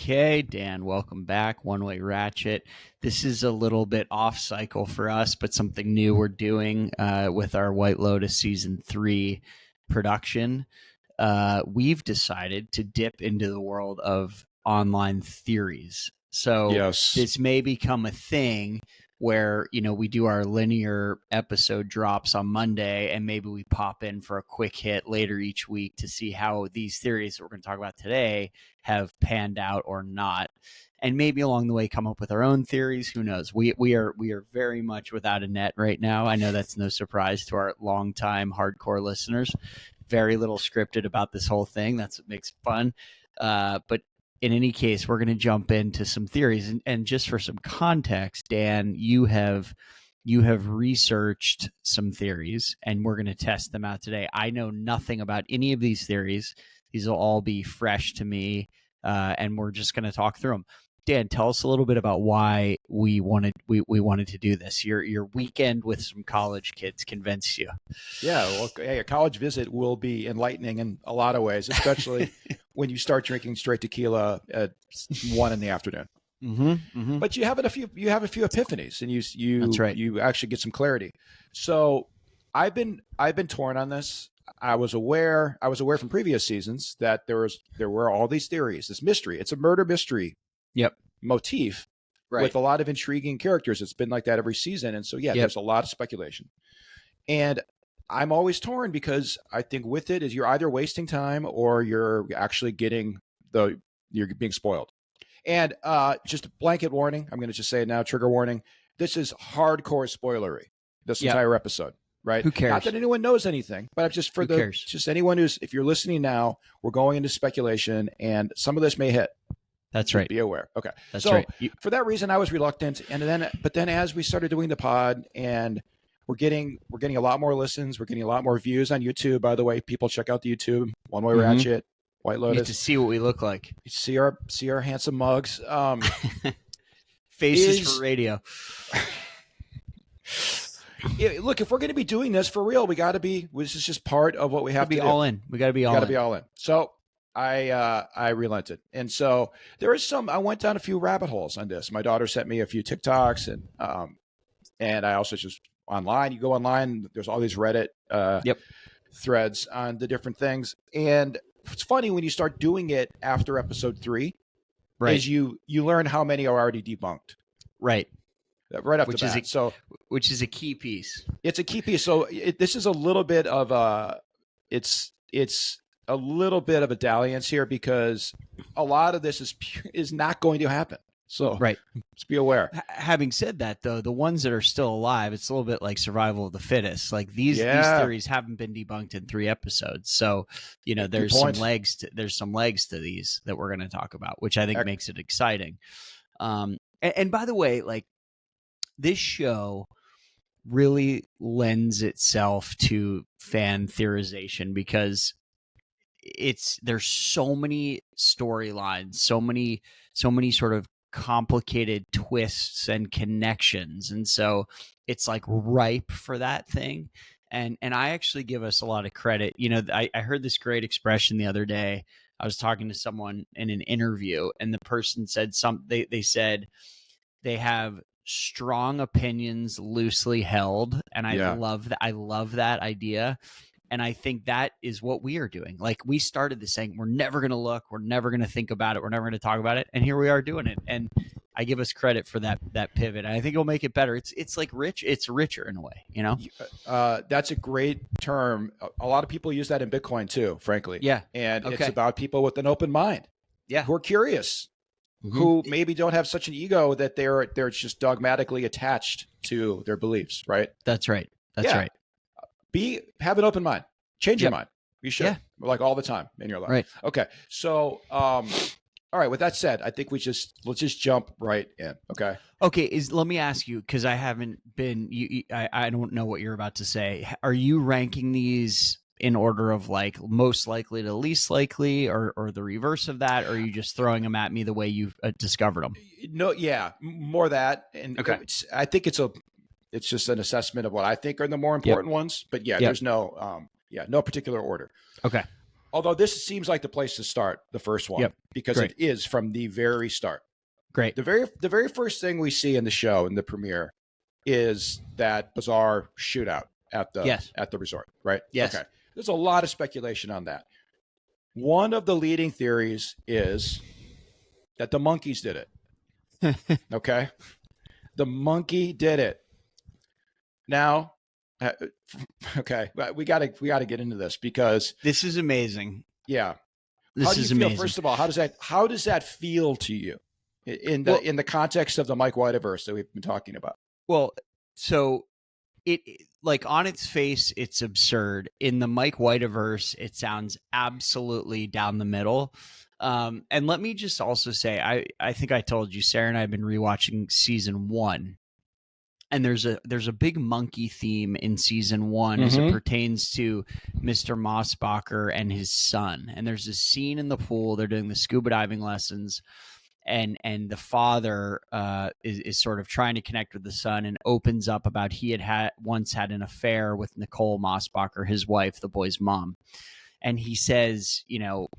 Okay, Dan, welcome back. One Way Ratchet. This is a little bit off cycle for us, but something new we're doing with our White Lotus Season 3 production. We've decided to dip into the world of online theories. So Yes. this may become a thing where, we do our linear episode drops on Monday and maybe we pop in for a quick hit later each week to see how these theories that we're going to talk about today have panned out or not. And maybe along the way come up with our own theories. Who knows? We are very much without a net right now. I know that's no surprise to our longtime hardcore listeners. Very little scripted about this whole thing. That's what makes it fun. But in any case, we're going to jump into some theories. And just for some context, Dan, you have researched some theories, and we're going to test them out today. I know nothing about any of these theories. These will all be fresh to me, and we're just going to talk through them. Dan, tell us a little bit about why we wanted to do this. Your weekend with some college kids convinced you. Yeah, well, hey, a college visit will be enlightening in a lot of ways, especially when you start drinking straight tequila at 1 p.m. Mm-hmm, mm-hmm. But you have a few epiphanies, and That's right. you actually get some clarity. So I've been torn on this. I was aware from previous seasons that there were all these theories, this mystery. It's a murder mystery. Yep. Motif, right, with a lot of intriguing characters. It's been like that every season. And so, there's a lot of speculation. And I'm always torn because I think with it is you're either wasting time or you're actually you're being spoiled. And just a blanket warning, I'm going to just say it now, trigger warning. This is hardcore spoilery, this entire episode, right? Who cares? Not that anyone knows anything, but just for just anyone if you're listening now, we're going into speculation and some of this may hit. That's right. Be aware. Okay. That's so right. For that reason, I was reluctant. But then as we started doing the pod and we're getting a lot more listens, we're getting a lot more views on YouTube. By the way, people check out the YouTube, One Way Ratchet, White Lotus. You get to see what we look like. See our handsome mugs. Faces for radio. Look, if we're going to be doing this for real, this is just part of what we have to be all in. We got to be all in. So I relented. And so I went down a few rabbit holes on this. My daughter sent me a few TikToks and I also just you go online, there's all these Reddit threads on the different things. And it's funny when you start doing it after episode 3, right, is you learn how many are already debunked. Right. Right off the bat. Which is a key piece. It's a key piece. So this is a little bit of it's a little bit of a dalliance here because a lot of this is not going to happen. So right, just be aware. Having said that, though, the ones that are still alive, it's a little bit like survival of the fittest. Like these theories haven't been debunked in 3 episodes, so there's some legs to these that we're going to talk about, which I think makes it exciting. And by the way, like this show really lends itself to fan theorization because there's so many storylines, so many sort of complicated twists and connections, and so it's like ripe for that thing. And I actually give us a lot of credit. I heard this great expression the other day. I was talking to someone in an interview, and the person said they said they have strong opinions loosely held, and I love that. I love that idea. And I think that is what we are doing. Like we started this saying, we're never going to look, we're never going to think about it, we're never going to talk about it. And here we are doing it. And I give us credit for that pivot. And I think it'll make it better. It's like rich. It's richer in a way, That's a great term. A lot of people use that in Bitcoin too, frankly. Yeah. And it's about people with an open mind. Yeah. Who are curious, who maybe don't have such an ego that they're just dogmatically attached to their beliefs. Right. That's right. That's right. Have an open mind. Change your mind. You should, like all the time in your life. Right. Okay. So, all right. With that said, I think let's just jump right in. Okay. Okay. Let me ask you, because I haven't been. I don't know what you're about to say. Are you ranking these in order of like most likely to least likely, or the reverse of that? Or are you just throwing them at me the way you've discovered them? No. Yeah. More that. And I think it's just an assessment of what I think are the more important ones. But there's no particular order. Okay. Although this seems like the place to start, the first one, because it is from the very start. Great. The very first thing we see in the show, in the premiere, is that bizarre shootout at the resort, right? Yes. Okay. There's a lot of speculation on that. One of the leading theories is that the monkeys did it. Okay. The monkey did it. Now, okay, we got to get into this because this is amazing. Yeah. This is amazing. First of all, how does that feel to you in the context of the Mike Whiteverse that we've been talking about? Well, so it like on its face, it's absurd. In the Mike Whiteverse, it sounds absolutely down the middle. And let me just also say, I think I told you, Sarah and I have been rewatching season 1. And there's a big monkey theme in season 1 as it pertains to Mr. Mossbacher and his son. And there's a scene in the pool. They're doing the scuba diving lessons, and the father is sort of trying to connect with the son and opens up about he had once had an affair with Nicole Mossbacher, his wife, the boy's mom. And he says, you know,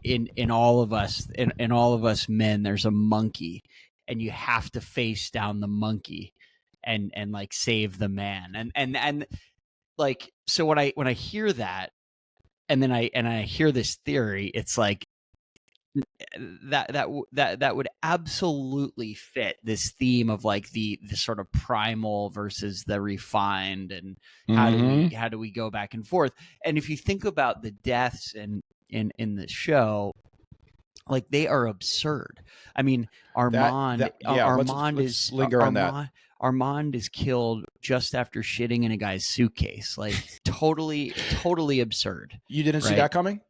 in all of us men, there's a monkey, and you have to face down the monkey and like save the man. And like, so when I hear that, and then I hear this theory, it's like that would absolutely fit this theme of like the sort of primal versus the refined, and how do we go back and forth. And if you think about the deaths in the show, like they are absurd. I mean, Armand is killed just after shitting in a guy's suitcase. Like totally absurd. You didn't see that coming?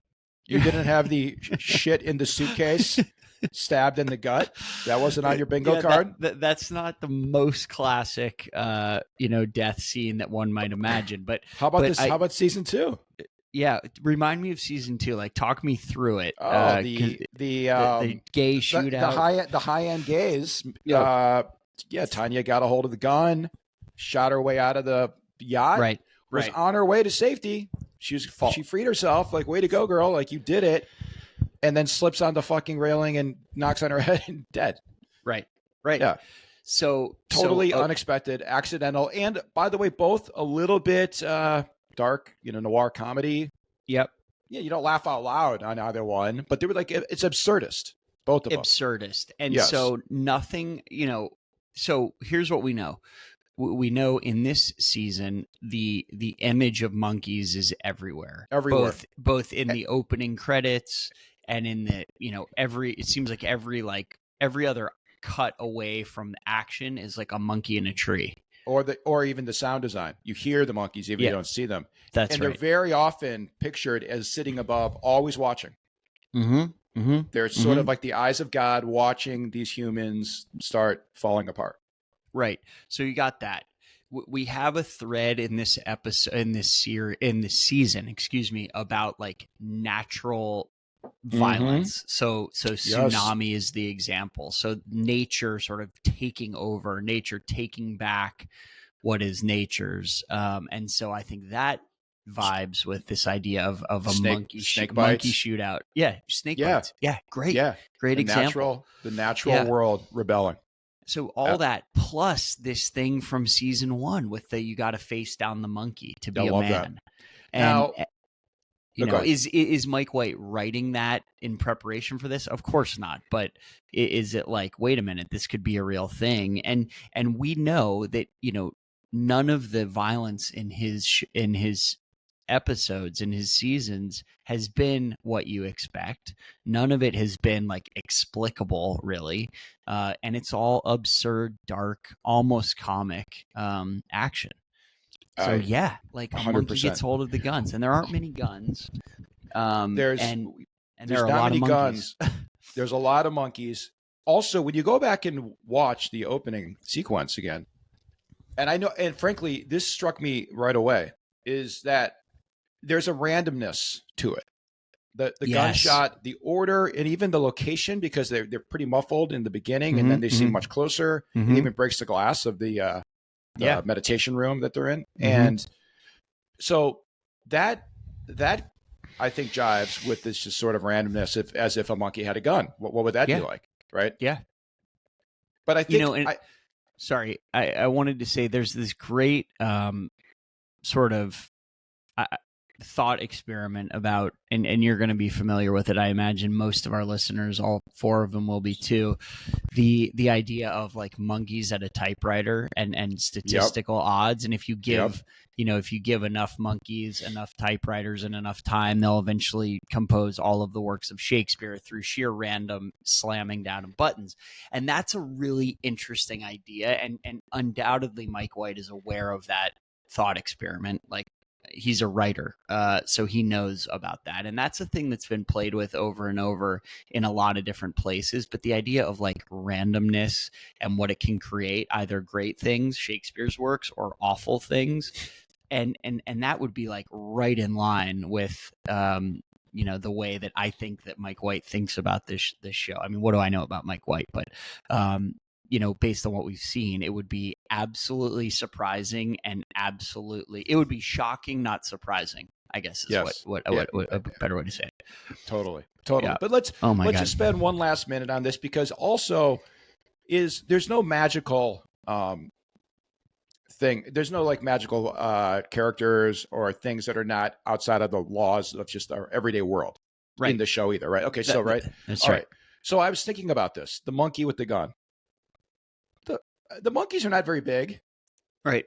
You didn't have the shit in the suitcase stabbed in the gut? That wasn't on your bingo card? That's not the most classic death scene that one might imagine. But how about season 2? Yeah, remind me of season 2. Like, talk me through it. Oh, the gay shootout, the high end gays. Tanya got a hold of the gun, shot her way out of the yacht. Right, was on her way to safety. She freed herself. Like, way to go, girl! Like, you did it. And then slips on the fucking railing and knocks on her head and dead. Right. Yeah. So totally unexpected, accidental, and by the way, both a little bit dark, noir comedy. Yep. Yeah, you don't laugh out loud on either one, but they were like, it's absurdist, both of them. Absurdist. And so nothing, so here's what we know. We know in this season, the image of monkeys is everywhere. Both in the opening credits and in the, it seems like every other cut away from action is like a monkey in a tree. Or even the sound design. You hear the monkeys, even if you don't see them. That's right. And they're very often pictured as sitting above, always watching. They're sort of like the eyes of God watching these humans start falling apart. Right. So you got that. We have a thread in this episode, in this season, about like natural violence. So tsunami is the example. So nature sort of taking over, nature taking back what is nature's. And so I think that vibes with this idea of a monkey shootout. Yeah, snake bites. Yeah, great. Yeah, great example. The natural world rebelling. So all that plus this thing from season 1 with you got to face down the monkey to be a man. That. And is Mike White writing that in preparation for this? Of course not. But is it like, wait a minute, this could be a real thing? And we know that none of the violence in his episodes, in his seasons, has been what you expect. None of it has been like explicable, really, and it's all absurd, dark, almost comic action. So like a 100%. Monkey gets hold of the guns, and there aren't many guns. There's there are a lot of monkeys. There's a lot of monkeys. Also, when you go back and watch the opening sequence again, and I know, and frankly, this struck me right away, is that there's a randomness to it. The gunshot, the order, and even the location, because they're pretty muffled in the beginning, and then they seem much closer. It even breaks the glass of the meditation room that they're in. And so that I think jives with this just sort of randomness, as if a monkey had a gun. What would that be like, right? Yeah. But I think sorry, I wanted to say there's this great sort of thought experiment about, and you're going to be familiar with it. I imagine most of our listeners, all 4 of them, will be too. The idea of like monkeys at a typewriter and statistical odds, and if you give if you give enough monkeys enough typewriters and enough time, they'll eventually compose all of the works of Shakespeare through sheer random slamming down of buttons. And that's a really interesting idea, and undoubtedly Mike White is aware of that thought experiment. Like, he's a writer, so he knows about that, and that's a thing that's been played with over and over in a lot of different places. But the idea of like randomness and what it can create, either great things, Shakespeare's works, or awful things, and that would be like right in line with the way that I think that Mike White thinks about this show. I mean, what do I know about Mike White? But based on what we've seen, it would be absolutely surprising, and it would be shocking, not surprising, I guess is what a better way to say it. Totally. Yeah. But let's just spend one last minute on this, because also there's no magical thing. There's no like magical characters or things that are not outside of the laws of just our everyday world in the show either, right? Okay, that's right. So I was thinking about this, the monkey with the gun. The monkeys are not very big. Right.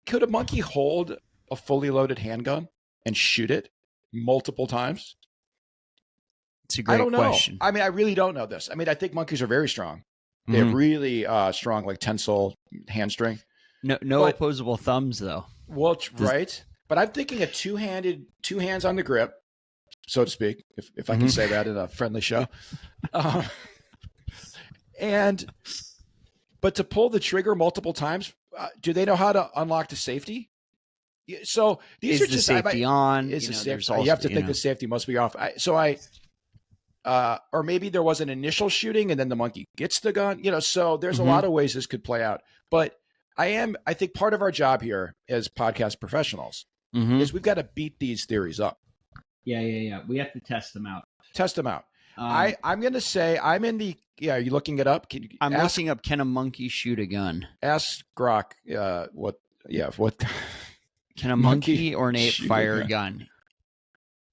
Could a monkey hold a fully loaded handgun and shoot it multiple times? It's a great question. I mean, I really don't know this. I mean, I think monkeys are very strong. They have really strong, like tensile hand strength. No opposable thumbs, though. Well, right. But I'm thinking a two hands on the grip, so to speak, if I can say that in a friendly show. But to pull the trigger multiple times, do they know how to unlock the safety? So these are just safety on. Is the safety? You have to think the safety must be off. Or maybe there was an initial shooting and then the monkey gets the gun. So there's a lot of ways this could play out. But I think part of our job here as podcast professionals is we've got to beat these theories up. Yeah. We have to test them out. I'm going to say I'm in the. Yeah, are you looking it up? I'm looking up. Can a monkey shoot a gun? Ask Grok. What? Yeah. What? Can a monkey or an ape fire a gun?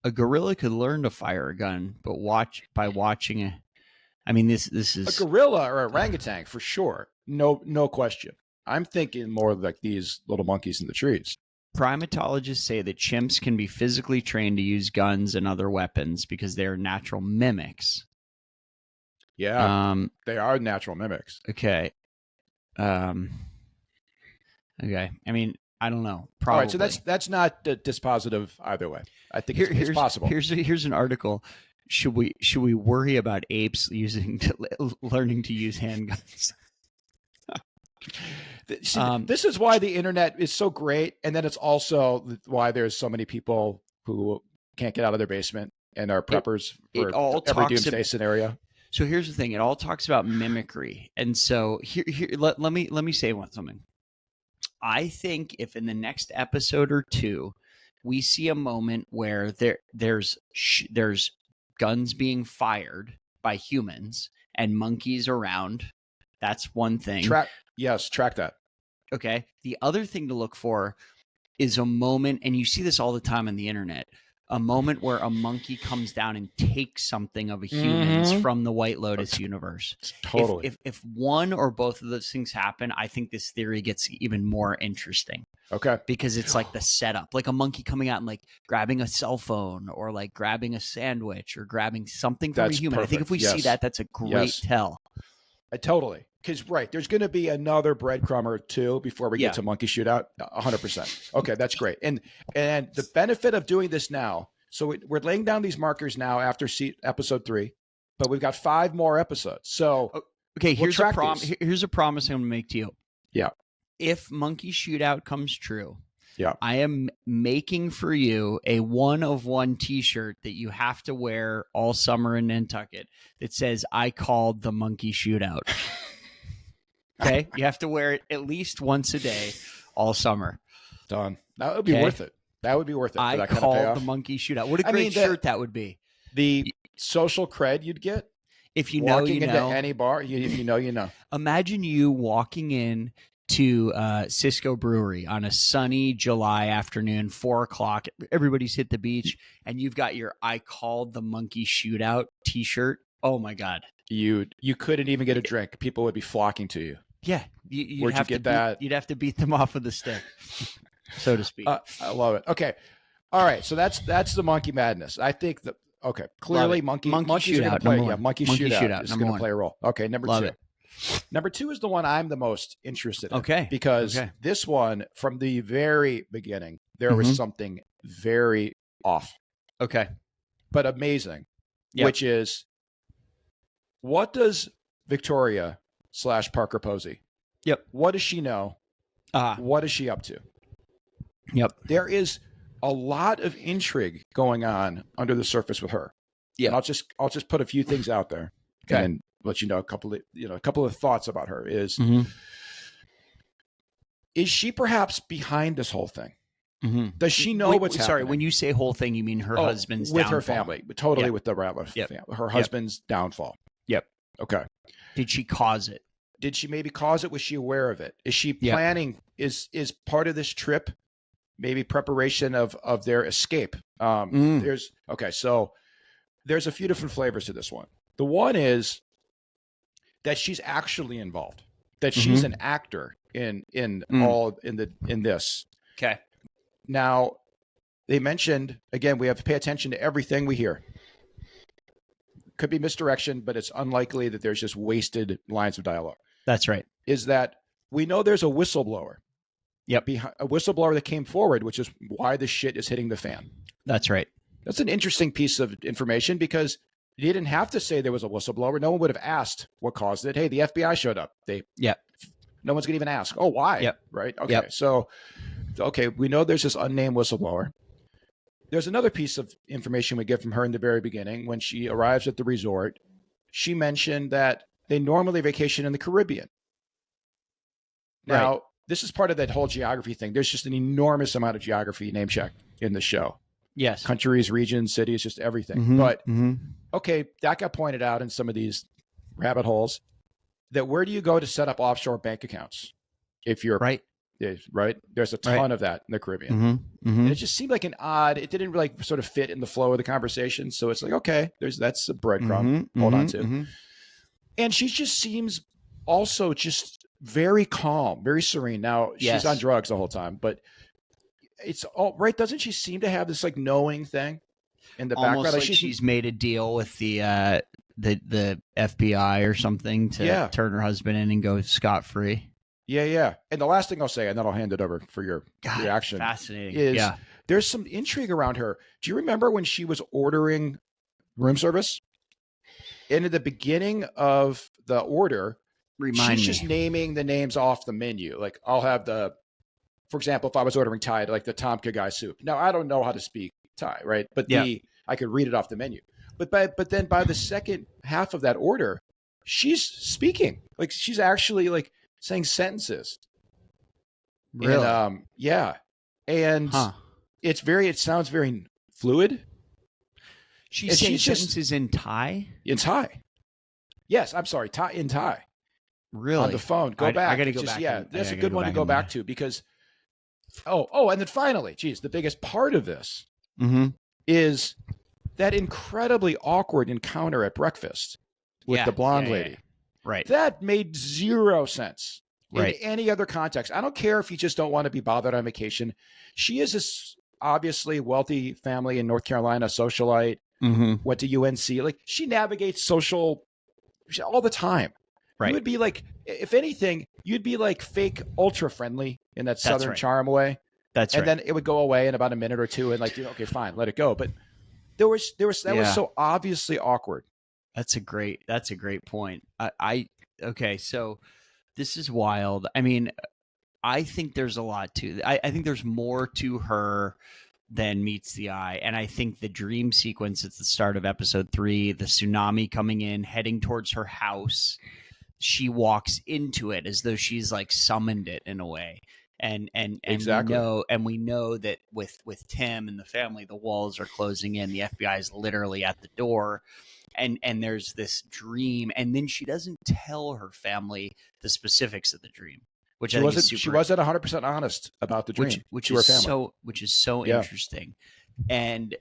A gorilla could learn to fire a gun, but by watching a. I mean, this is a gorilla or an orangutan for sure. No question. I'm thinking more like these little monkeys in the trees. Primatologists say that chimps can be physically trained to use guns and other weapons because they are natural mimics. Yeah, they are natural mimics. Okay. Okay. I mean, I don't know. Probably. All right, so that's not dispositive either way. I think it's possible. Here's an article. Should we worry about apes learning to use handguns? This is why the internet is so great, and then it's also why there's so many people who can't get out of their basement and are preppers for every doomsday scenario. So here's the thing: it all talks about mimicry, and so let me say something. I think if in the next episode or two we see a moment where there's guns being fired by humans and monkeys around, that's one thing. Track that. Okay. The other thing to look for is a moment, and you see this all the time on the internet, a moment where a monkey comes down and takes something of a human's from the White Lotus universe. Totally. If one or both of those things happen, I think this theory gets even more interesting. Okay. Because it's like the setup, like a monkey coming out and like grabbing a cell phone or like grabbing a sandwich or grabbing something from a human. Perfect. I think if we see that, that's a great tell. Totally. Because, there's going to be another breadcrumb or two before we get to monkey shootout. 100%. Okay, that's great. And the benefit of doing this now, so we're laying down these markers now after episode 3, but we've got 5 more episodes. So, okay, here's a promise I'm going to make to you. Yeah. If monkey shootout comes true, yeah, I am making for you a 1-of-1 T-shirt that you have to wear all summer in Nantucket that says "I called the monkey shootout." Okay, you have to wear it at least once a day all summer. Done. That would be worth it. That would be worth it. For I that called kind of the monkey shootout. What a great shirt that would be. The social cred you'd get if you know, walking you know. into any bar. If you know, you know. Imagine you walking in to Cisco Brewery on a sunny July afternoon, 4:00. Everybody's hit the beach, and you've got your "I called the monkey shootout" T-shirt. Oh my God! You couldn't even get a drink. People would be flocking to you. Yeah, where'd you get that? You'd have to beat them off with a stick, so to speak. I love it. Okay, all right. So that's the monkey madness. I think that clearly monkey shootout. Play, yeah, monkey shootout is going to play a role. Okay, number love 2. It. Number 2 is the one I'm the most interested in. Okay, because this one from the very beginning there was something very off. Okay, but amazing. Yep. Which is, what does Victoria / Parker Posey? Yep. What does she know? What is she up to? Yep. There is a lot of intrigue going on under the surface with her. Yeah. I'll just put a few things out there and let you know a couple of thoughts about her. Is she perhaps behind this whole thing? Does she know what's happening? Sorry, when you say whole thing, you mean her husband's with downfall? Her family, totally with the Ratliff family. Her husband's downfall. Yep. Okay. Did she cause it? Did she maybe cause it? Was she aware of it? Is she planning? Is part of this trip maybe preparation of their escape? So there's a few different flavors to this one. The one is that she's actually involved. That she's an actor in this. Okay. Now, they mentioned, again, we have to pay attention to everything we hear. Could be misdirection, but it's unlikely that there's just wasted lines of dialogue. That's right. Is that we know there's a whistleblower. Yep. A whistleblower that came forward, which is why the shit is hitting the fan. That's right. That's an interesting piece of information because you didn't have to say there was a whistleblower. No one would have asked what caused it. Hey, the FBI showed up. No one's going to even ask, oh, why? Yep. Right? Okay. Yep. We know there's this unnamed whistleblower. There's another piece of information we get from her in the very beginning. When she arrives at the resort, she mentioned that they normally vacation in the Caribbean. Now, this is part of that whole geography thing. There's just an enormous amount of geography name check in the show. Yes. Countries, regions, cities, just everything. But, that got pointed out in some of these rabbit holes, that where do you go to set up offshore bank accounts if you're right? There's a ton of that in the Caribbean. And it just seemed like it didn't really sort of fit in the flow of the conversation. So it's like, okay, that's a breadcrumb. Hold on to. And she just seems also just very calm, very serene. Now she's on drugs the whole time, but it's all right. Doesn't she seem to have this like knowing thing in the background? Like she's made a deal with the FBI or something to turn her husband in and go scot-free. Yeah. And the last thing I'll say, and then I'll hand it over for your reaction. Fascinating. Is there's some intrigue around her. Do you remember when she was ordering room service? And at the beginning of the order, she's just naming the names off the menu. Like I'll have for example, if I was ordering Thai, like the Tom Kha Gai soup. Now I don't know how to speak Thai, right? But I could read it off the menu. But then by the second half of that order, she's speaking. Like she's actually like saying sentences. Really? And, And it sounds very fluid. She's saying sentences in Thai? In Thai. Yes, I'm sorry. In Thai. Really? On the phone. Go back. I got to go back. Yeah, that's a good one to go back to because, and then finally, the biggest part of this is that incredibly awkward encounter at breakfast with the blonde lady. Right. That made zero sense in any other context. I don't care if you just don't want to be bothered on vacation. She is this obviously wealthy family in North Carolina, socialite, went to UNC. Like she navigates social all the time. Right. You would be like, if anything, you'd be like fake ultra friendly in that Southern charm way. And then it would go away in about a minute or two and like, okay, fine, let it go. But that was so obviously awkward. That's a great point. Okay, so this is wild. I mean, I think there's a lot to. I think there's more to her than meets the eye, and I think the dream sequence at the start of episode 3, the tsunami coming in, heading towards her house, she walks into it as though she's like summoned it in a way, and Exactly. we know that with Tim and the family, the walls are closing in. The FBI is literally at the door, and there's this dream, and then she doesn't tell her family the specifics of the dream, which I think is super. She wasn't 100% honest about the dream which to her is family. which is so interesting, and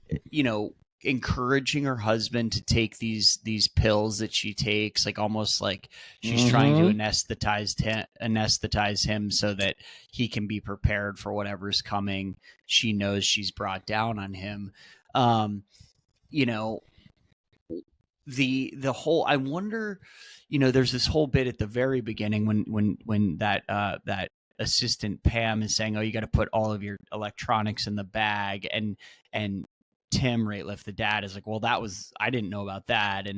encouraging her husband to take these pills that she takes, like almost like she's trying to anesthetize him so that he can be prepared for whatever's coming. She knows she's brought down on him. The whole, I wonder, there's this whole bit at the very beginning when that assistant Pam is saying, "Oh, you got to put all of your electronics in the bag," and Tim Ratliff, the dad, is like, "Well, I didn't know about that,"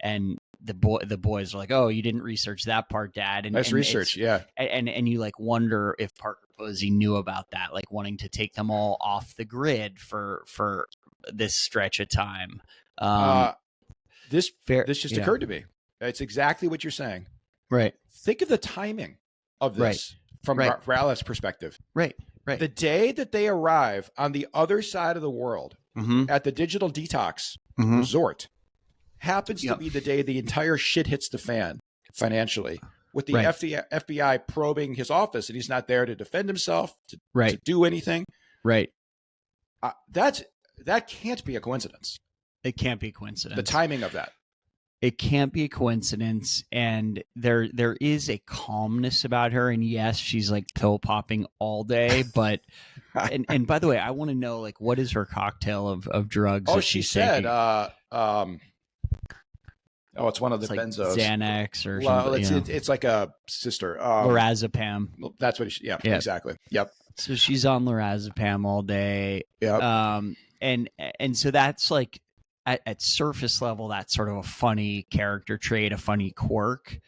and the boys are like, "Oh, you didn't research that part, Dad." And nice research, yeah. And you like wonder if Parker Posey knew about that, like wanting to take them all off the grid for this stretch of time. This just occurred to me. It's exactly what you're saying. Right. Think of the timing of this from Ratliff's perspective. Right. The day that they arrive on the other side of the world at the Digital Detox resort happens to be the day the entire shit hits the fan financially, with the FBI probing his office, and he's not there to defend himself, to do anything. Right. That can't be a coincidence. It can't be a coincidence. The timing of that. It can't be a coincidence, and there is a calmness about her. And yes, she's like pill popping all day, but and by the way, I want to know, like, what is her cocktail of drugs? Oh, she said, it's one of the benzos, Xanax or something. It's like a sister, lorazepam. That's what. Exactly. Yep. So she's on lorazepam all day. Yep. And so that's like, at surface level, that's sort of a funny character trait, a funny quirk.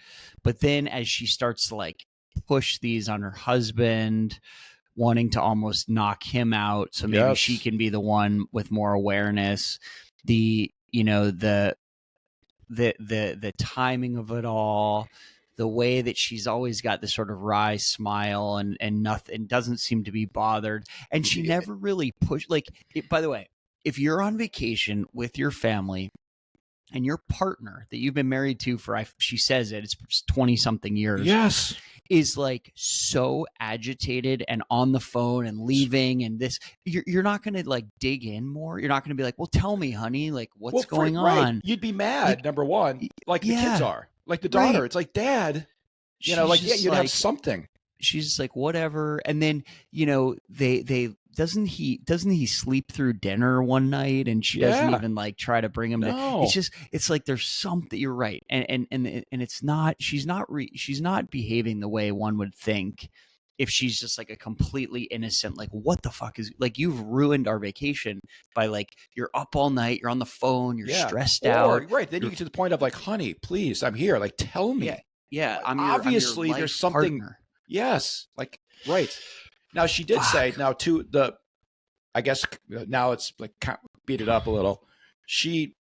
But then as she starts to like push these on her husband, wanting to almost knock him out, so maybe she can be the one with more awareness. The timing of it all, the way that she's always got this sort of wry smile and nothing, doesn't seem to be bothered, and she never really pushed. By the way, if you're on vacation with your family and your partner that you've been married to for, she says it's 20 something years, is like so agitated and on the phone and leaving, and this, you're not going to like dig in more. You're not going to be like, "Well, tell me, honey, like what's going on?" You'd be mad, number one, like the kids are, like the daughter. It's like, Dad, you'd have something. She's like, whatever. And then, they doesn't he sleep through dinner one night, and she doesn't even like try to bring him to, it's like there's something. You're right. And it's not, she's not behaving the way one would think if she's just like a completely innocent, like, what the fuck is, like, you've ruined our vacation by like, you're up all night, you're on the phone, you're stressed out. Right. Then you get to the point of like, honey, please, I'm here. Like, tell me. Yeah. Obviously I'm your there's something. Partner. Yes. Like, right. Now she did say, I guess now it's like beat it up a little. She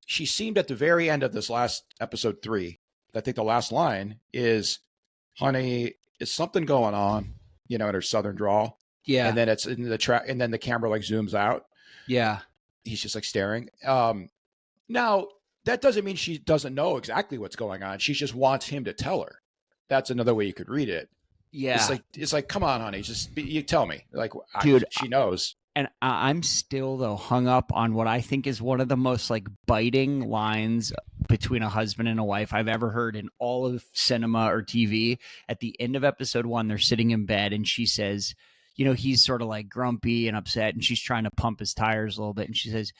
seemed at the very end of this last episode 3. I think the last line is, "Honey, is something going on?" In her southern drawl. Yeah. And then it's in the track, and then the camera like zooms out. Yeah. He's just like staring. Now that doesn't mean she doesn't know exactly what's going on. She just wants him to tell her. That's another way you could read it. Yeah. It's like, come on, honey, you tell me. Like, dude, she knows. And I'm still, though, hung up on what I think is one of the most like biting lines between a husband and a wife I've ever heard in all of cinema or TV. At the end of episode 1, they're sitting in bed, and she says, he's sort of like grumpy and upset, and she's trying to pump his tires a little bit. And she says,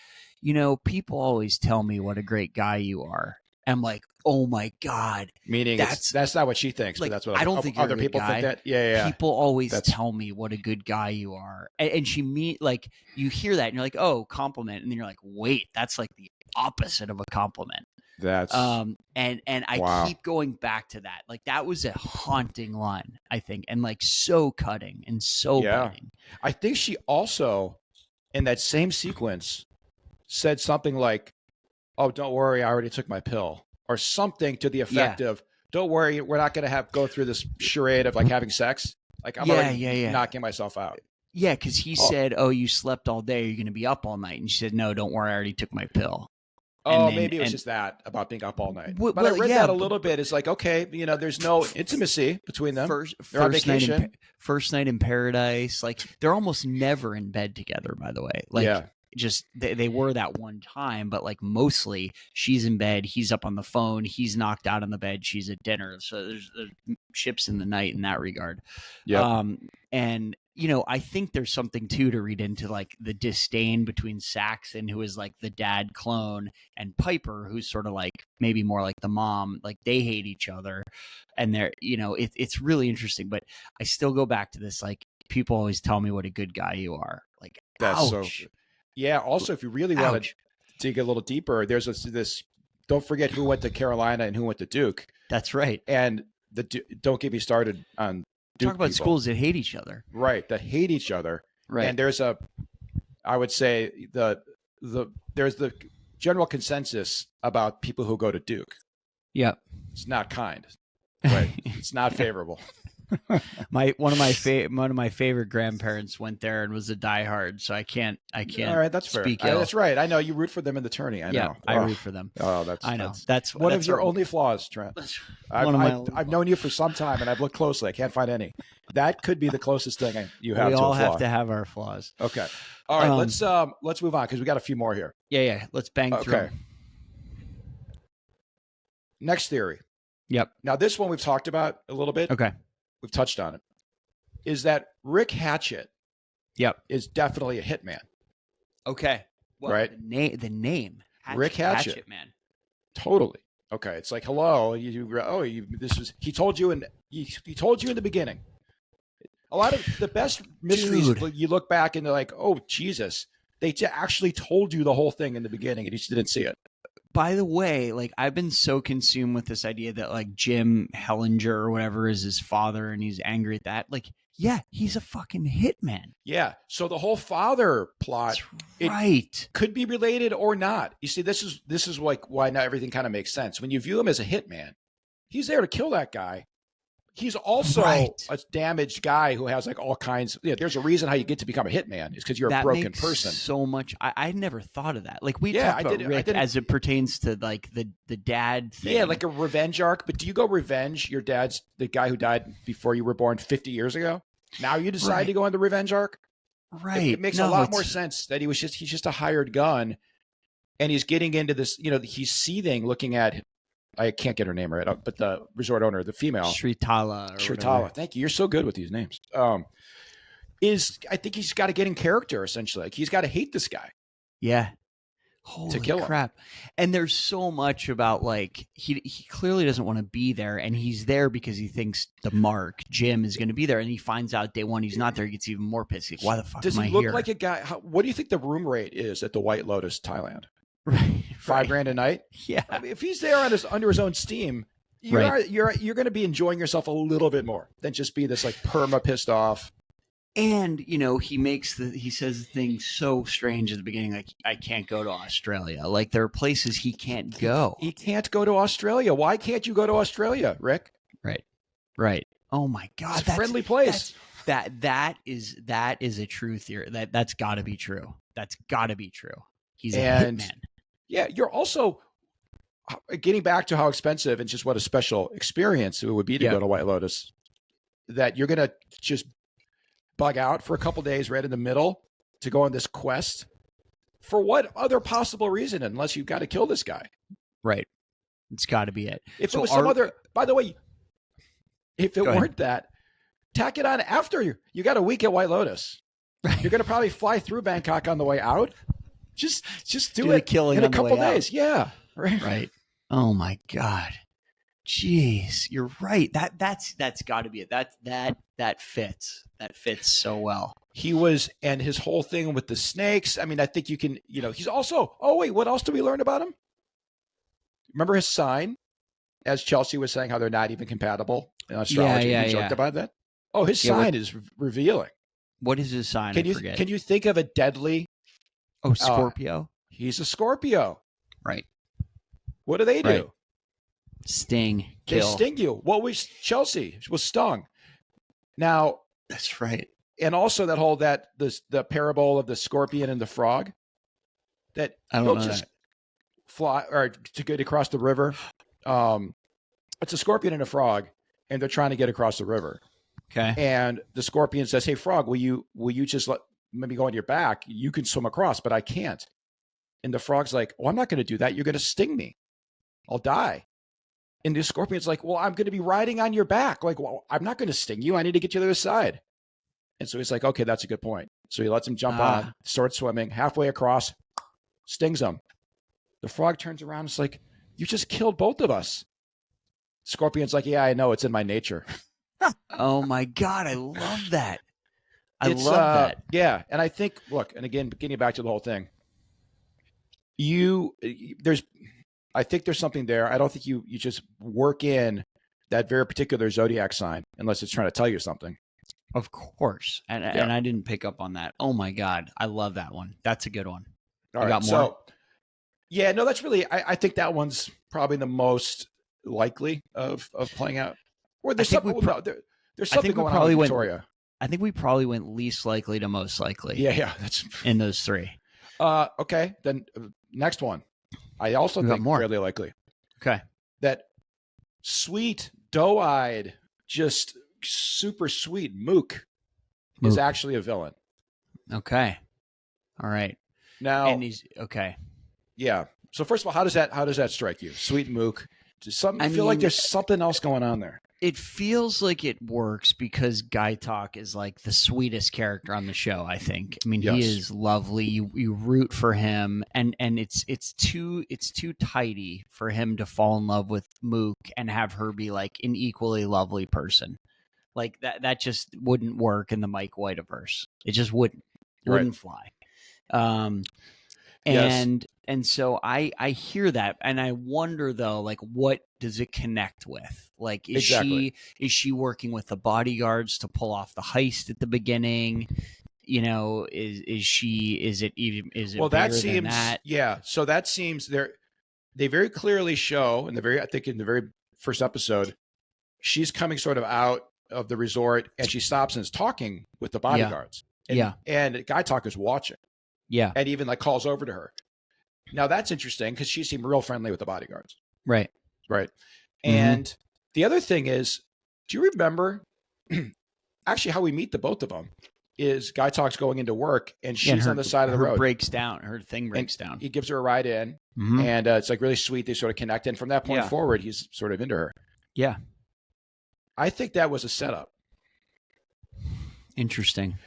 "People always tell me what a great guy you are." I'm like, oh my God. Meaning that's not what she thinks, like, but that's what I don't think other people think that. Yeah. People always tell me what a good guy you are. And she like, you hear that and you're like, oh, compliment. And then you're like, wait, that's like the opposite of a compliment. That's and I keep going back to that. Like, that was a haunting line, I think, and like so cutting and so biting. I think she also, in that same sequence, said something like, "Oh, don't worry, I already took my pill," or something to the effect of, "Don't worry, we're not going to go through this charade of like having sex." Like I'm already knocking myself out. Yeah, because he said, "Oh, you slept all day. You're going to be up all night." And she said, "No, don't worry. I already took my pill." Maybe it was just that about being up all night. But I read that a little bit. It's like, okay, there's no intimacy between them. They're on vacation. First night in paradise. Like they're almost never in bed together. By the way, like just they were that one time, but like mostly she's in bed, he's up on the phone, he's knocked out on the bed, she's at dinner. So there's ships in the night in that regard. Yeah. And I think there's something too to read into like the disdain between Saxon, who is like the dad clone, and Piper, who's sort of like maybe more like the mom. Like they hate each other, and they're it's really interesting. But I still go back to this. Like people always tell me what a good guy you are. Like that's ouch. Yeah. Also, if you really want to dig a little deeper, there's this. Don't forget who went to Carolina and who went to Duke. That's right. And don't get me started on Duke. Talk about schools that hate each other. Right. That hate each other. Right. And there's I would say there's the general consensus about people who go to Duke. Yep. It's not kind. Right. It's not favorable. One of my favorite grandparents went there and was a diehard, so I can't. All right, that's fair. That's right. I know you root for them in the tourney. I know. I root for them. Oh, that's one of your only flaws, Trent. I've known you for some time, and I've looked closely. I can't find any. That could be the closest thing you have. We to all a flaw. have to have our flaws. Okay. All right. Let's move on because we got a few more here. Yeah. Let's bang through. Okay. Next theory. Yep. Now this one we've talked about a little bit. Okay. We've touched on it. Is that Rick Hatchet? Yep. Is definitely a hitman. Okay. Well, right. The name. Hatchet, Rick Hatchet, man. Totally. Okay. It's like, hello. He told you in the beginning. A lot of the best mysteries, you look back and they're like, oh Jesus, they actually told you the whole thing in the beginning and you just didn't see it. By the way, like I've been so consumed with this idea that like Jim Hellinger or whatever is his father and he's angry at that. Like, yeah, he's a fucking hitman. Yeah. So the whole father plot could be related or not. You see, this is like why not everything kind of makes sense. When you view him as a hitman, he's there to kill that guy. He's also a damaged guy who has like all kinds. There's a reason how you get to become a hitman is because you're a broken person. So much. I never thought of that. Like we talked about Rick as it pertains to like the dad thing. Yeah, like a revenge arc. But do you go revenge your dad's the guy who died before you were born 50 years ago? Now you decide to go on the revenge arc. Right. It makes a lot more sense that he's just a hired gun, and he's getting into this. He's seething, looking at. I can't get her name right, but the resort owner, the female. Shritala. Thank you. You're so good with these names. I think he's got to get in character, essentially. Like, he's got to hate this guy. Yeah. Holy crap. And there's so much about, like, he clearly doesn't want to be there, and he's there because he thinks the mark, Jim, is going to be there, and he finds out day one he's not there. He gets even more pissed. Like, why the fuck does am he I look here? like a guy? What do you think the room rate is at the White Lotus, Thailand? Right. $5,000 a night. Yeah. I mean, if he's there under his own steam, you're going to be enjoying yourself a little bit more than just be this like perma pissed off. And he says the thing so strange at the beginning, like I can't go to Australia. Like there are places he can't go. He can't go to Australia. Why can't you go to Australia, Rick? Right. Oh my God, it's a friendly place. That is a true theory. That's got to be true. That's got to be true. He's a hitman. Yeah, you're also getting back to how expensive and just what a special experience it would be to go to White Lotus. That you're going to just bug out for a couple days right in the middle to go on this quest. For what other possible reason, unless you've got to kill this guy? Right. It's got to be it. If it was some other, by the way, if it weren't that, tack it on after you got a week at White Lotus. You're going to probably fly through Bangkok on the way out. Just do it killing in a couple days. Out. Yeah. Right. Oh my God. Jeez. You're right. That's got to be it. That fits. That fits so well. He was, and his whole thing with the snakes. I mean, I think you can, he's also, what else do we learn about him? Remember his sign? As Chelsea was saying, how they're not even compatible in astrology. Yeah, he joked about that. Oh, his sign is revealing. What is his sign? Can you think of a deadly? Oh, Scorpio. He's a Scorpio. Right. What do they do? Right. Sting. Kill. They sting you. What was Chelsea? She was stung. Now, That's right. And also the parable of the scorpion and the frog. That I don't know just that. fly or to get across the river. It's a scorpion and a frog, and they're trying to get across the river. Okay. And the scorpion says, "Hey, frog, will you just let me go on your back? You can swim across, but I can't." And the frog's like, "Well, I'm not going to do that. You're going to sting me. I'll die." And the scorpion's like, "Well, I'm going to be riding on your back. Like, well, I'm not going to sting you. I need to get you to the other side." And so he's like, "Okay, that's a good point." So he lets him jump on, starts swimming, halfway across, stings him. The frog turns around and is like, "You just killed both of us." Scorpion's like, "Yeah, I know. It's in my nature." Oh my God. I love that. I love that. Yeah. And I think, look, and again, getting back to the whole thing, I think there's something there. I don't think you just work in that very particular zodiac sign unless it's trying to tell you something. Of course. And I didn't pick up on that. Oh my God. I love that one. That's a good one. All right. Got more? So, yeah, no, that's really, I think that one's probably the most likely of playing out. Or there's something, there's something going on with Victoria. I think we probably went least likely to most likely. Yeah. That's in those three. Okay. Then next one. I also think fairly likely. Okay. That sweet, doe-eyed, just super sweet Mook is actually a villain. Okay. All right. Now, and he's okay. Yeah. So first of all, how does that strike you? Sweet Mook. I feel like there's something else going on there. It feels like it works because Guy Talk is like the sweetest character on the show, I think. I mean, he is lovely. You root for him, and it's too tidy for him to fall in love with Mook and have her be like an equally lovely person. Like that just wouldn't work in the Mike Whiteverse. It just wouldn't fly. And so I hear that, and I wonder though, like, what does it connect with? Like, is she working with the bodyguards to pull off the heist at the beginning? You know, is it that seems than that? Yeah. So that seems they very clearly show in the very first episode, she's coming sort of out of the resort, and she stops and is talking with the bodyguards. And Guy Talk is watching. Yeah. And even like calls over to her. Now that's interesting because she seemed real friendly with the bodyguards. Right. And the other thing is, do you remember actually how we meet the both of them is Guy Talk's going into work and she's on the side of the road. Her thing breaks down. He gives her a ride in and it's like really sweet. They sort of connect. And from that point forward, he's sort of into her. Yeah. I think that was a setup. Interesting.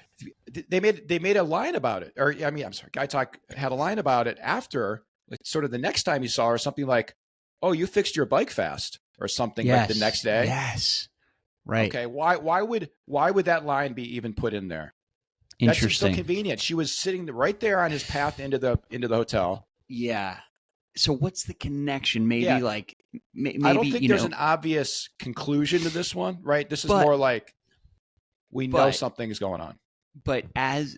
They made a line about it, or I'm sorry, Guy Talk had a line about it after, like sort of the next time he saw her, something like, "Oh, you fixed your bike fast," or something like the next day. Yes, right. Okay, why would that line be even put in there? Interesting. That's so convenient. She was sitting right there on his path into the hotel. Yeah. So what's the connection? Maybe like maybe I don't think there's an obvious conclusion to this one, right? This is more like we know something's going on. But as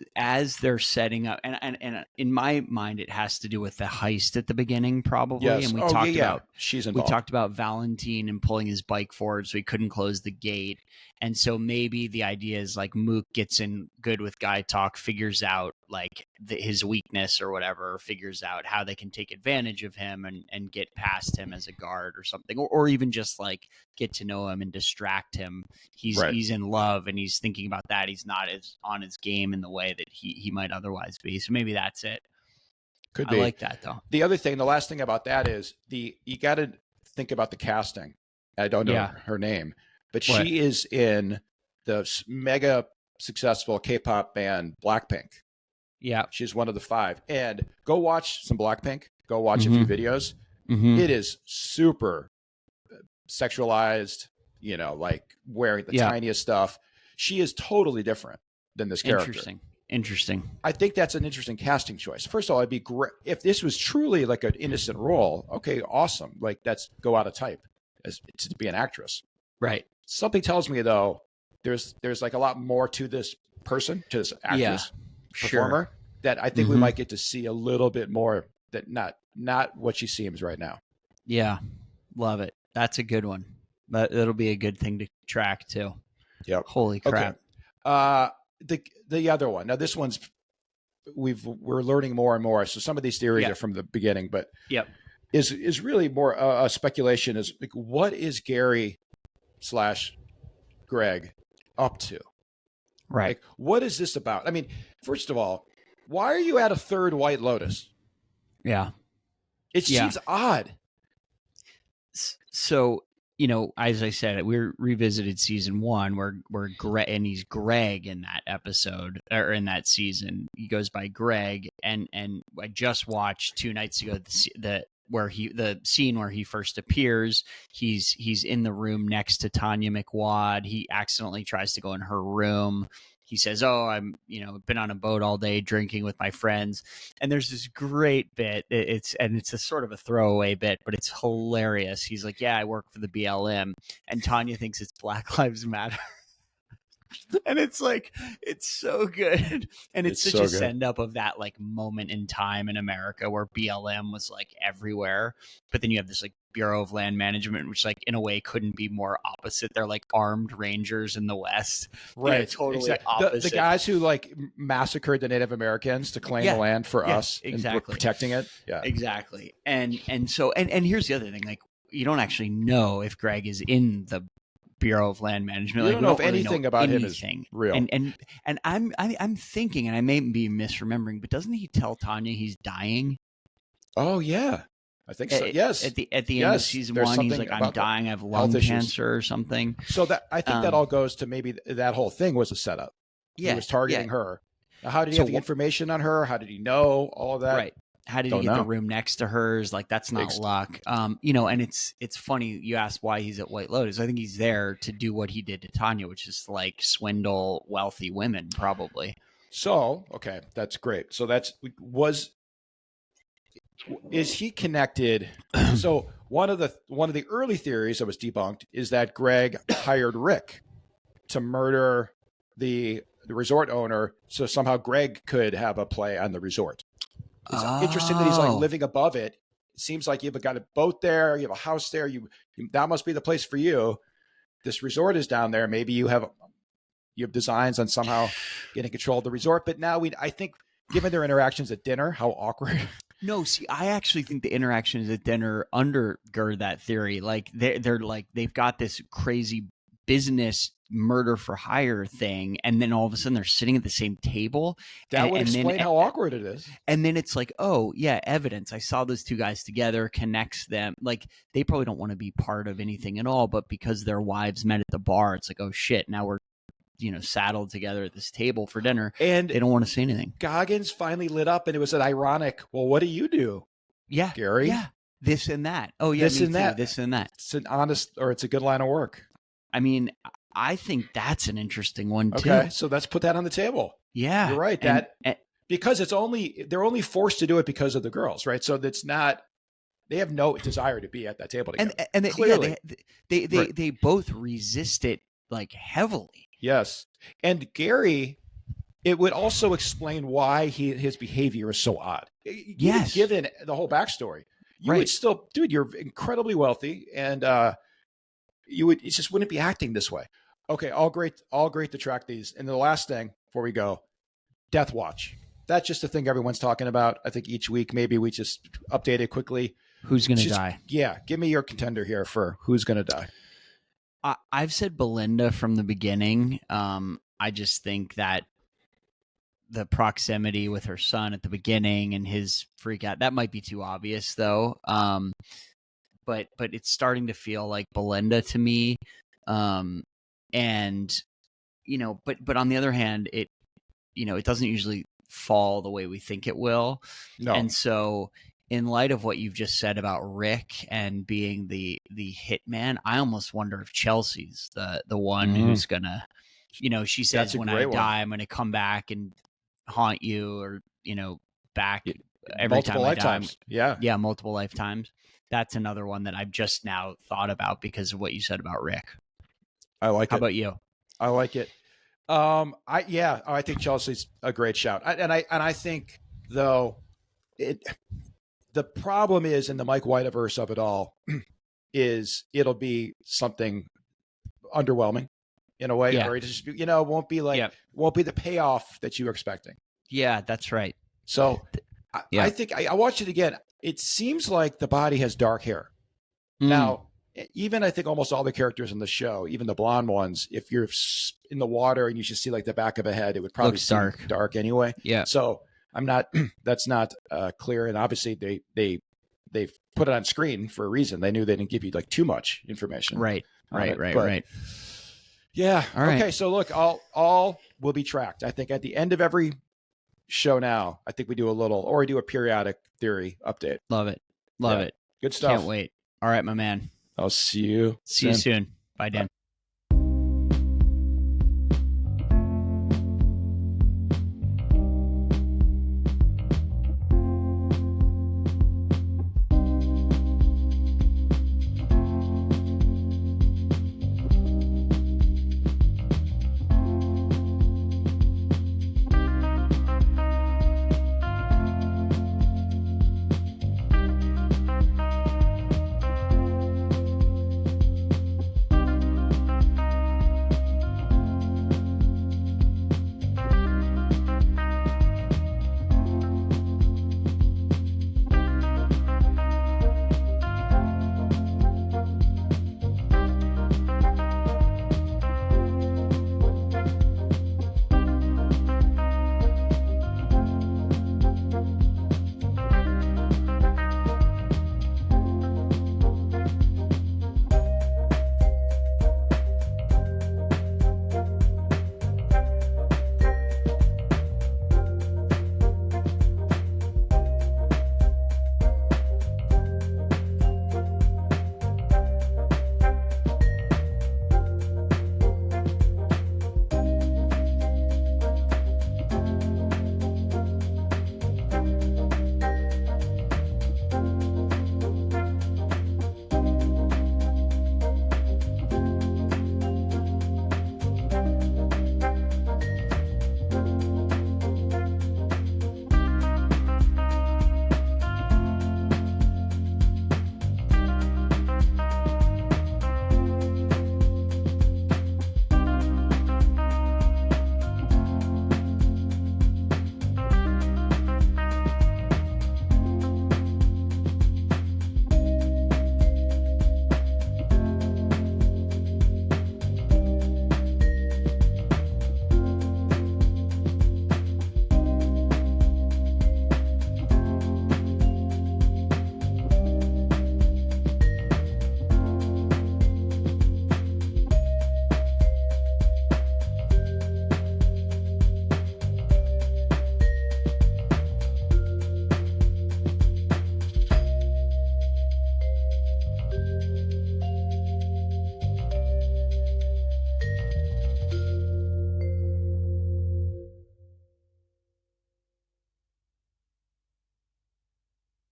they're setting up, and in my mind, it has to do with the heist at the beginning, probably. Yes. And we talked about she's involved. We talked about Valentine and pulling his bike forward so he couldn't close the gate. And so maybe the idea is like Mook gets in good with Guy Talk, figures out like his weakness or whatever, figures out how they can take advantage of him and get past him as a guard or something, or even just like get to know him and distract him. He's in love and he's thinking about that. He's not as on his game in the way that he might otherwise be. So maybe that's it. Could be. I like that though. The other thing, the last thing about that is you got to think about the casting. I don't know her name. But she is in the mega successful K-pop band Blackpink. Yeah. She's one of the 5. And go watch some Blackpink. Go watch a few videos. It is super sexualized, like wearing the tiniest stuff. She is totally different than this character. Interesting. I think that's an interesting casting choice. First of all, it'd be great if this was truly like an innocent role. Okay, awesome. Like that's go out of type to be an actress. Right. Something tells me though, there's like a lot more to this person, to this actress, performer, that I think we might get to see a little bit more. That not what she seems right now. Yeah, love it. That's a good one. But it'll be a good thing to track too. Yep. Holy crap! The other one. Now this one's we're learning more and more. So some of these theories are from the beginning, but is really more a speculation. Is like, what is Gary / Greg up to? Right. Like, what is this about? I mean, first of all, why are you at a third White Lotus? Yeah. It seems odd. So, as I said, we revisited season 1 where Greg, and he's Greg in that episode or in that season. He goes by Greg, and I just watched 2 nights ago the scene where he first appears. He's in the room next to Tanya McWad. He accidentally tries to go in her room. He says, "Oh, I'm, been on a boat all day drinking with my friends." And there's this great bit. It's a sort of a throwaway bit, but it's hilarious. He's like, "Yeah, I work for the BLM," and Tanya thinks it's Black Lives Matter. And it's like, it's so good. And it's such a send up of that like moment in time in America where BLM was like everywhere. But then you have this like Bureau of Land Management, which like in a way couldn't be more opposite. They're like armed rangers in the West. Right. Totally opposite. The guys who like massacred the Native Americans to claim the land for us. Exactly. And protecting it. Yeah, exactly. And so here's the other thing. Like, you don't actually know if Greg is in the Bureau of Land Management. You don't know if anything about him is real. And I'm thinking, and I may be misremembering, but doesn't he tell Tanya he's dying? Oh yeah, I think so. Yes. At the end of season 1, he's like, "I'm dying. I have lung cancer or something." So that I think that all goes to maybe that whole thing was a setup. Yeah, he was targeting her. Now, how did he have the information on her? How did he know all of that? Right. How did he get the room next to hers? Like, that's not luck. And it's funny you asked why he's at White Lotus. I think he's there to do what he did to Tanya, which is like swindle wealthy women, probably. So, okay, that's great. So is he connected? So one of the early theories that was debunked is that Greg hired Rick to murder the resort owner, so somehow Greg could have a play on the resort. It's interesting that he's like living above it. It seems like you've got a boat there, you have a house there. That must be the place for you. This resort is down there. Maybe you have designs on somehow getting control of the resort. But now I think, given their interactions at dinner, how awkward. No, see, I actually think the interactions at dinner undergird that theory. Like they're like, they've got this crazy business murder for hire thing, and then all of a sudden they're sitting at the same table. That would explain how awkward it is. And then it's like, oh yeah, evidence. I saw those 2 guys together, connects them. Like, they probably don't want to be part of anything at all, but because their wives met at the bar, it's like, oh shit, now we're saddled together at this table for dinner, and they don't want to say anything. Goggins finally lit up, and it was an ironic, well, what do you do? Yeah, Gary. Yeah, this and that. Oh yeah, this and that. This and that. It's an honest, or it's a good line of work. I mean, I think that's an interesting one too. Okay, so let's put that on the table. Yeah, you're right. Because they're only forced to do it because of the girls, right? So that's not. They have no desire to be at that table together. And clearly, they both resist it like heavily. Yes, and Gary, it would also explain why his behavior is so odd. Yes, given the whole backstory, you would still, dude. You're incredibly wealthy, and it just wouldn't be acting this way. Okay, all great to track these. And the last thing before we go, Death Watch. That's just a thing everyone's talking about. I think each week maybe we just update it quickly. Who's going to die? Yeah, give me your contender here for who's going to die. I've said Belinda from the beginning. I just think that the proximity with her son at the beginning and his freak out, that might be too obvious though. But it's starting to feel like Belinda to me. And but on the other hand, it doesn't usually fall the way we think it will. No. And so, in light of what you've just said about Rick and being the hitman, I almost wonder if Chelsea's the one who's gonna, she says, when I die, I'm gonna come back and haunt you, or back every multiple time lifetimes. I die. Yeah, multiple lifetimes. That's another one that I've just now thought about because of what you said about Rick. I like it. How about you? I like it. I think Chelsea's a great shout. I think though the problem is in the Mike Whiteverse of it all is it'll be something underwhelming. in a way, or it just won't be like won't be the payoff that you were expecting. Yeah, that's right. So I think I watched it again. It seems like the body has dark hair. Now, even I think almost all the characters in the show, even the blonde ones, if you're in the water and you should see like the back of a head, it would probably seem dark anyway. Yeah. So that's not clear. And obviously they put it on screen for a reason. They knew they didn't give you like too much information. Right. Yeah. All right. Okay. So look, all will be tracked. I think at the end of every show now, I think we do a periodic theory update. Love it. Love it. Good stuff. Can't wait. All right, my man. I'll see you soon. Bye, Dan. Bye.